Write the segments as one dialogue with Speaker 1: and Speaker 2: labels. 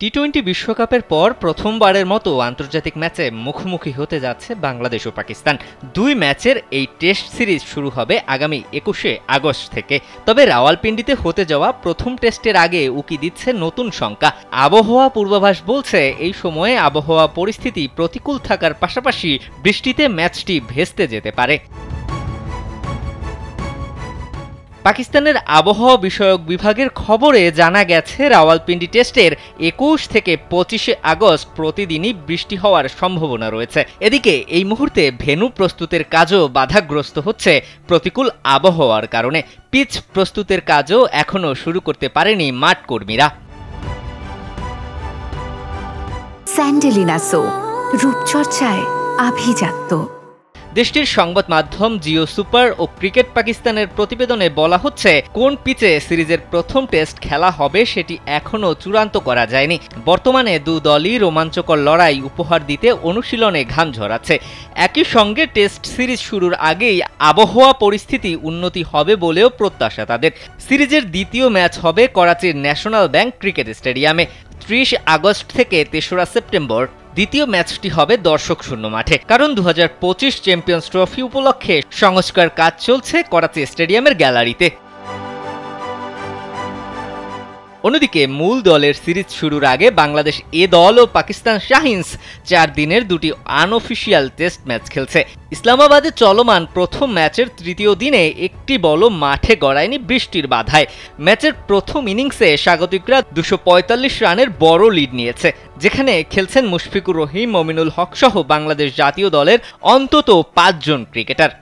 Speaker 1: টি-20 বিশ্বকাপের পর প্রথমবারের মতো আন্তর্জাতিক ম্যাচে মুখোমুখি হতে যাচ্ছে বাংলাদেশ ও পাকিস্তান। দুই ম্যাচের এই টেস্ট সিরিজ শুরু হবে আগামী ২১শে আগস্ট থেকে। তবে রাওয়ালপিন্ডিতে হতে যাওয়া প্রথম টেস্টের আগে উকি দিচ্ছে নতুন শঙ্কা। আবহাওয়া পূর্বাভাস বলছে এই সময়ে আবহাওয়া পরিস্থিতি প্রতিকূল থাকার পাশাপাশি বৃষ্টিতে ম্যাচটি ভেস্তে যেতে পারে। পাকিস্তানের আবহাওয়া বিষয়ক বিভাগের খবরে জানা গেছে রাওয়ালপিন্ডি টেস্টের ২১ থেকে ২৫শে আগস্ট প্রতিদিনই বৃষ্টি হওয়ার সম্ভাবনা রয়েছে। এদিকে এই মুহূর্তে ভেন্যু প্রস্তুতের কাজও বাধাগ্রস্ত হচ্ছে প্রতিকূল আবহাওয়ার কারণে। পিচ প্রস্তুতের কাজও এখনও শুরু করতে পারেনি মাঠ কর্মীরা।
Speaker 2: স্যান্ডেলিনা সো, রূপচর্চায় আভিজাত্য।
Speaker 1: দেশটির সংবাদ মাধ্যম জিও সুপার ও ক্রিকেট পাকিস্তানের প্রতিবেদনে বলা হচ্ছে, কোন পিচে সিরিজের প্রথম টেস্ট খেলা হবে সেটি এখনও চূড়ান্ত করা যায়নি। বর্তমানে দু দলই রোমাঞ্চকর লড়াই উপহার দিতে অনুশীলনে ঘাম ঝরাচ্ছে। একই সঙ্গে টেস্ট সিরিজ শুরুর আগেই আবহাওয়া পরিস্থিতি উন্নতি হবে বলেও প্রত্যাশা তাদের। সিরিজের দ্বিতীয় ম্যাচ হবে করাচির ন্যাশনাল ব্যাংক ক্রিকেট স্টেডিয়ামে ৩০ আগস্ট থেকে ৩রা সেপ্টেম্বর। দ্বিতীয় ম্যাচটি হবে দর্শক শূন্য মাঠে, কারণ ২০২৫ চ্যাম্পিয়ন্স ট্রফি উপলক্ষে সংস্কার কাজ চলছে করাচি স্টেডিয়ামের গ্যালারিতে। অন্যদিকে মূল দলের সিরিজ শুরুর আগে বাংলাদেশ এ দল ও পাকিস্তান শাহিনস ৪ দিনের দুটি আনঅফিসিয়াল টেস্ট ম্যাচ খেলছে। ইসলামাবাদে চলমান প্রথম ম্যাচের তৃতীয় দিনে একটি বলও মাঠে গড়ায়নি বৃষ্টির বাধায়। ম্যাচের প্রথম ইনিংসে স্বাগতিকরা ২৪৫ রানের বড় লিড নিয়েছে, যেখানে খেলছেন মুশফিকুর রহিম, মমিনুল হক সহ বাংলাদেশ জাতীয় দলের অন্তত ৫ জন ক্রিকেটার।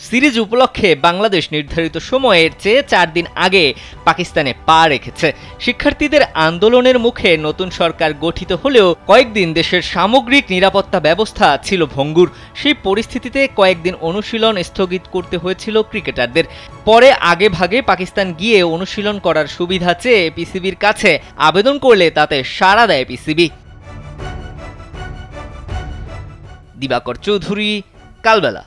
Speaker 1: সিরিজ উপলক্ষে বাংলাদেশ নির্ধারিত সময়ের চেয়ে ৪ দিন আগে পাকিস্তানে পা রেখেছে। শিক্ষার্থীদের আন্দোলনের মুখে নতুন সরকার গঠিত হলেও কয়েকদিন দেশের সামগ্রিক নিরাপত্তা ব্যবস্থা ছিল ভঙ্গুর। সেই পরিস্থিতিতে কয়েকদিন অনুশীলন স্থগিত করতে হয়েছিল ক্রিকেটারদের। পরে আগে ভাগে পাকিস্তান গিয়ে অনুশীলন করার সুবিধা চেয়ে পিসিবির কাছে আবেদন করলে তাতে সাড়া দেয় পিসিবি। দিবাকর চৌধুরী, কালবেলা।